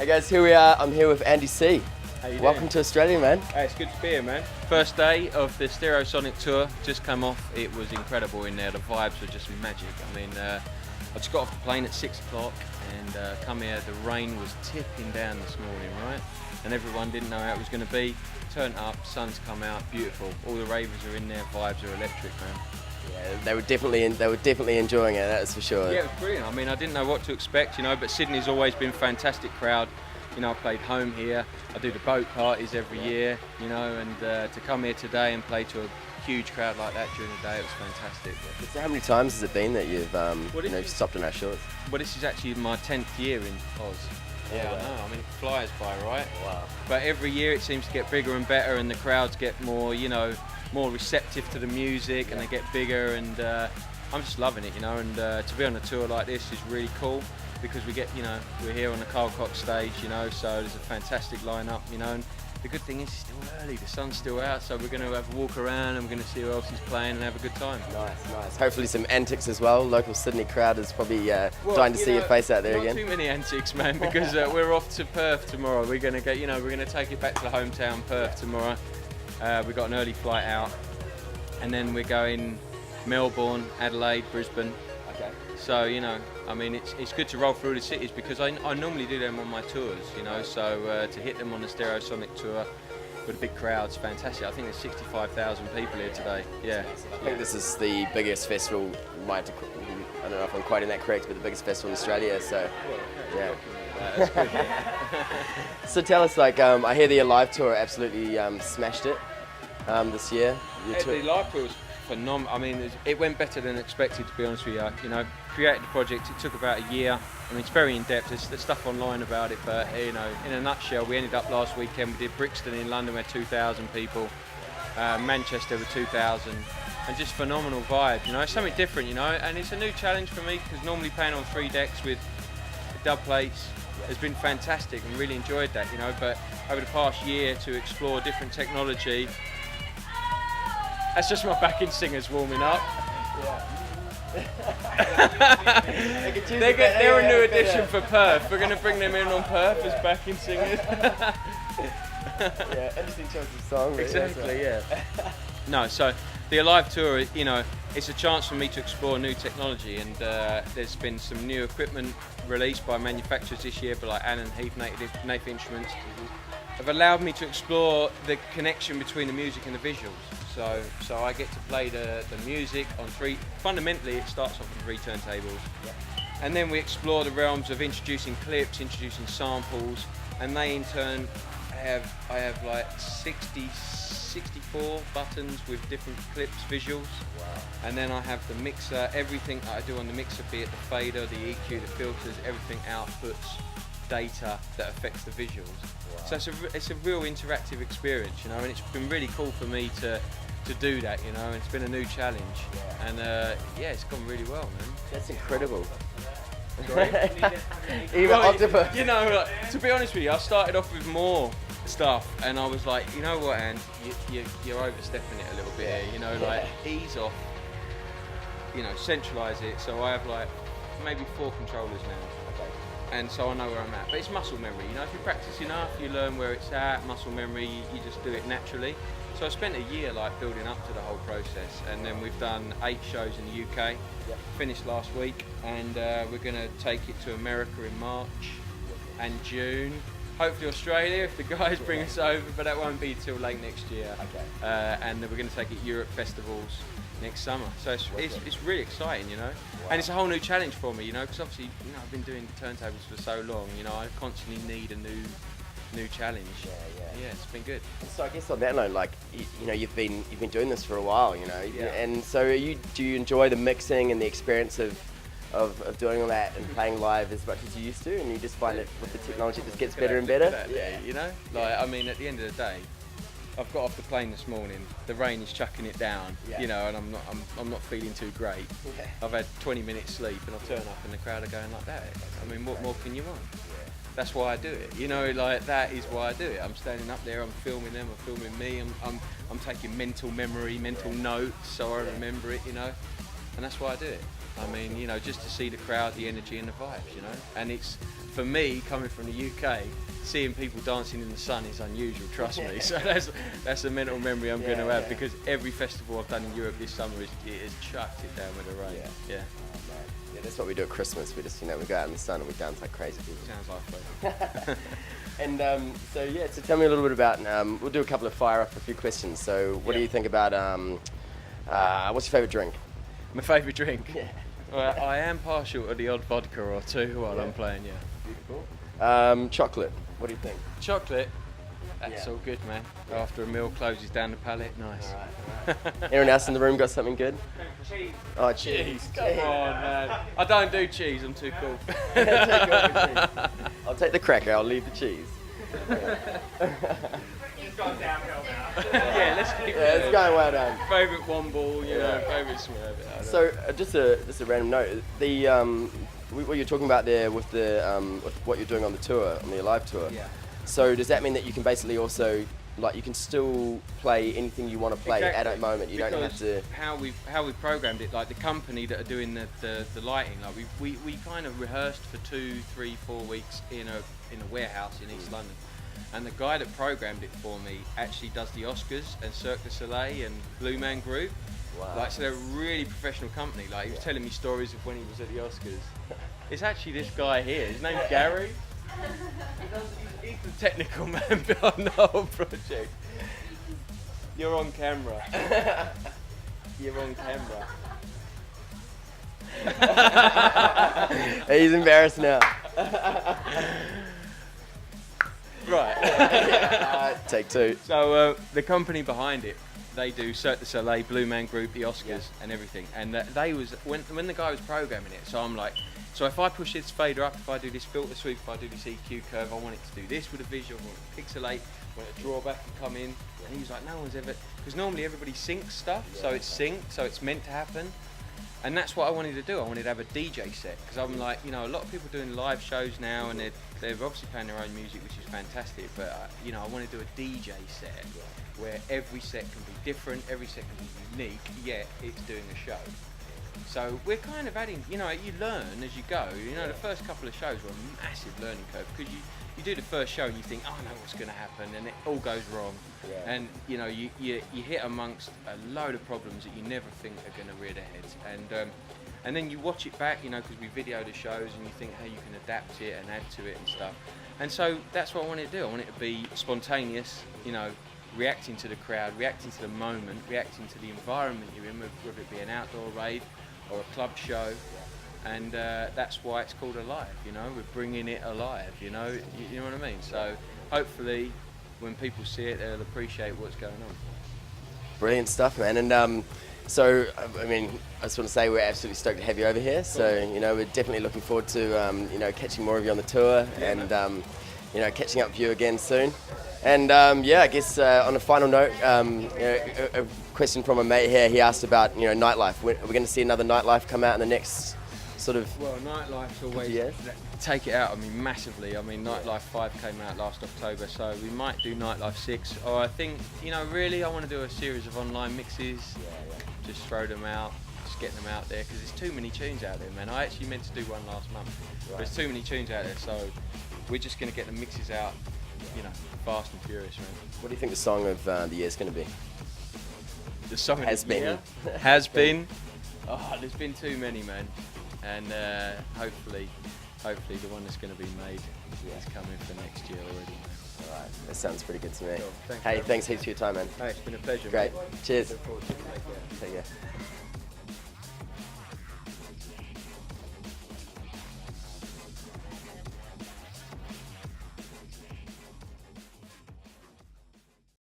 guys, here we are. I'm here with Andy C. How you Welcome doing? to Australia, man. Hey, it's good to be here, man. First day of the Stereosonic tour, just come off. It was incredible in there. The vibes were just magic. I mean, I just got off the plane at 6 o'clock and come here. The rain was tipping down this morning, right? And everyone didn't know how it was going to be. Turned up, sun's come out, beautiful. All the ravers are in there. Vibes are electric, man. Yeah, they were definitely enjoying it. That's for sure. Yeah, it was brilliant. I mean, I didn't know what to expect, you know. But Sydney's always been a fantastic crowd. You know, I played home here. I do the boat parties every year, you know, and to come here today and play to a huge crowd like that during the day, it was fantastic. So how many times has it been that you've stopped on our shores? Well, this is actually my 10th year in Oz. Yeah, I know. I mean, it flies by, right? Wow. But every year it seems to get bigger and better, and the crowds get more, you know, more receptive to the music, and they get bigger, and I'm just loving it, you know. And to be on a tour like this is really cool because we get, you know, we're here on the Carl Cox stage, you know, so there's a fantastic lineup, you know. And the good thing is it's still early, the sun's still out, so we're going to have a walk around and we're going to see who else is playing and have a good time. Nice. Hopefully some antics as well. Local Sydney crowd is probably dying to see your face out there again. Not too many antics, man, because we're off to Perth tomorrow. We're going to get, you know, we're going to take it back to the hometown, Perth, tomorrow. We've got an early flight out, and then we're going Melbourne, Adelaide, Brisbane. Okay. So, you know, I mean, it's good to roll through the cities because I normally do them on my tours, you know, so to hit them on the Stereosonic tour with a big crowd's fantastic. I think there's 65,000 people here today. Yeah. I think this is the biggest festival, I don't know if I'm quoting that correct, but the biggest festival in Australia, so yeah. That's good. So tell us, like, I hear the Alive tour absolutely smashed it this year. The live tour was phenomenal. I mean, it went better than expected, to be honest with you. You know, created the project, it took about a year. I mean, it's very in-depth, there's stuff online about it, but, you know, in a nutshell, we ended up last weekend, we did Brixton in London, we had 2,000 people, Manchester with 2,000, and just phenomenal vibe, you know, it's something different, you know, and it's a new challenge for me, because normally playing on 3 decks with dub plates has been fantastic and really enjoyed that, you know, but over the past year to explore different technology. That's just my backing singers warming up. They're a new addition for Perth. We're going to bring them in on Perth as backing singers. Yeah, interesting choice of song. Really. Exactly, yeah. No, so the Alive tour, you know, it's a chance for me to explore new technology, and there's been some new equipment released by manufacturers this year, but like Allen Heath, Native Instruments, have allowed me to explore the connection between the music and the visuals. So I get to play the music on 3. Fundamentally, it starts off with 3 turntables, and then we explore the realms of introducing clips, introducing samples, and they in turn I have like 64 buttons with different clips, visuals. Wow. And then I have the mixer, everything that I do on the mixer, be it the fader, the EQ, the filters, everything outputs data that affects the visuals. Wow. So it's a real interactive experience, you know, and it's been really cool for me to do that, you know, and it's been a new challenge. Yeah. And yeah, it's gone really well, man. That's incredible. Even well, you know, like, to be honest with you, I started off with more stuff, and I was like, you know what, Anne, you're overstepping it a little bit here, you know, like ease off, you know, centralise it. So I have like maybe 4 controllers now, and so I know where I'm at. But it's muscle memory, you know, if you practice enough, you learn where it's at. Muscle memory, you just do it naturally. So I spent a year like building up to the whole process, and then we've done 8 shows in the UK, finished last week, and we're going to take it to America in March and June. Hopefully Australia if the guys bring us over, but that won't be till late next year. And then we're going to take it Europe festivals next summer. So it's really exciting, you know. Wow. And it's a whole new challenge for me, you know, because obviously, you know, I've been doing turntables for so long, you know, I constantly need a new challenge. Yeah, it's been good. So I guess on that note, like, you know, you've been doing this for a while, you know, and so do you enjoy the mixing and the experience of doing all that and playing live as much as you used to, and you just find that with the technology it just gets better and better? Yeah, you know, like, I mean, at the end of the day, I've got off the plane this morning, the rain is chucking it down, you know, and I'm not feeling too great. I've had 20 minutes sleep, and I turn up and the crowd are going like that. I mean, what more can you want? That's why I do it, you know, like, that is why I do it. I'm standing up there, I'm filming them, I'm filming me, I'm taking mental notes so I remember it, you know. and that's why I do it. I mean, you know, just to see the crowd, the energy and the vibes, you know. And it's, for me, coming from the UK, seeing people dancing in the sun is unusual, trust me. So that's a mental memory I'm going to have, because every festival I've done in Europe this summer it has chucked it down with the rain. Yeah. Yeah, that's what we do at Christmas. We just, you know, we go out in the sun and we dance like crazy people. Sounds like fun. And so tell me a little bit about, we'll do a couple of fire up a few questions. So what do you think about, what's your favourite drink? My favourite drink? Yeah. Well, I am partial to the odd vodka or two while I'm playing, Beautiful. Chocolate, what do you think? Chocolate? That's all good, man. After a meal closes down the palate, nice. All right. Anyone else in the room got something good? Cheese. Oh, cheese. Come on, man. I don't do cheese, I'm too cool. I'll take the cracker, I'll leave the cheese. It's gone downhill now. Yeah, let's keep It's going well down. Favourite one ball, you know, favourite swerve. So, just a random note, what you're talking about there with with what you're doing on the tour, on the live tour. Yeah. So does that mean that you can basically also, like, you can still play anything you want to play at a moment? You don't have to. How we programmed it, like the company that are doing the lighting, like we kind of rehearsed for 2, 3, 4 weeks in a warehouse in East London. And the guy that programmed it for me actually does the Oscars and Cirque du Soleil and Blue Man Group. Wow. Like, so they're a really professional company. Like, he was telling me stories of when he was at the Oscars. It's actually this guy here. His name's Gary. He's the technical man behind the whole project. You're on camera. You're on camera. He's embarrassed now. Right. Take two. So the company behind it, they do Cirque du Soleil, Blue Man Group, the Oscars, and everything. And they was when the guy was programming it. So I'm like, so if I push this fader up, if I do this filter sweep, if I do this EQ curve, I want it to do this with a visual, I want it to pixelate, I want it to draw back and come in. And he was like, no one's ever, because normally everybody syncs stuff, so it's synced, so it's meant to happen. And that's what I wanted to do. I wanted to have a DJ set, because I'm like, you know, a lot of people doing live shows now, and they're obviously playing their own music, which is fantastic. But you know, I want to do a DJ set where every set can be different, every set can be unique, yet it's doing a show. So we're kind of adding, you know, you learn as you go. You know, the first couple of shows were a massive learning curve, because you do the first show and you think, oh, I know what's going to happen, and it all goes wrong. Yeah. And you know, you hit amongst a load of problems that you never think are going to rear their heads. And then you watch it back, you know, because we video the shows, and you think how you can adapt it and add to it and stuff. And so that's what I wanted to do. I want it to be spontaneous, you know, reacting to the crowd, reacting to the moment, reacting to the environment you're in, whether it be an outdoor rave or a club show. And that's why it's called Alive, you know, we're bringing it alive, you know what I mean? So hopefully when people see it, they'll appreciate what's going on. Brilliant stuff, man. And so, I mean, I just want to say we're absolutely stoked to have you over here. So, you know, we're definitely looking forward to, you know, catching more of you on the tour, and, you know, catching up with you again soon. And I guess on a final note, you know, a question from a mate here. He asked about, you know, nightlife. Are we going to see another nightlife come out in the next sort of? Well, nightlife's always years? Take it out. I mean, massively. I mean, Nightlife 5 came out last October, so we might do Nightlife 6. Or I think, you know, really, I want to do a series of online mixes. Just throw them out, just get them out there, because there's too many tunes out there, man. I actually meant to do one last month. But there's too many tunes out there, so we're just going to get the mixes out, you know, fast and furious, man. What do you think the song of the year is going to be? The song Has of the been. year has been. Oh, there's been too many, man. And hopefully the one that's going to be made is coming for next year already, man. All right, that sounds pretty good to me. Cool. Hey, thanks heaps for your time, man. Hey, it's been a pleasure. Great. Mate. Cheers. Look forward to it. Take care. Take care.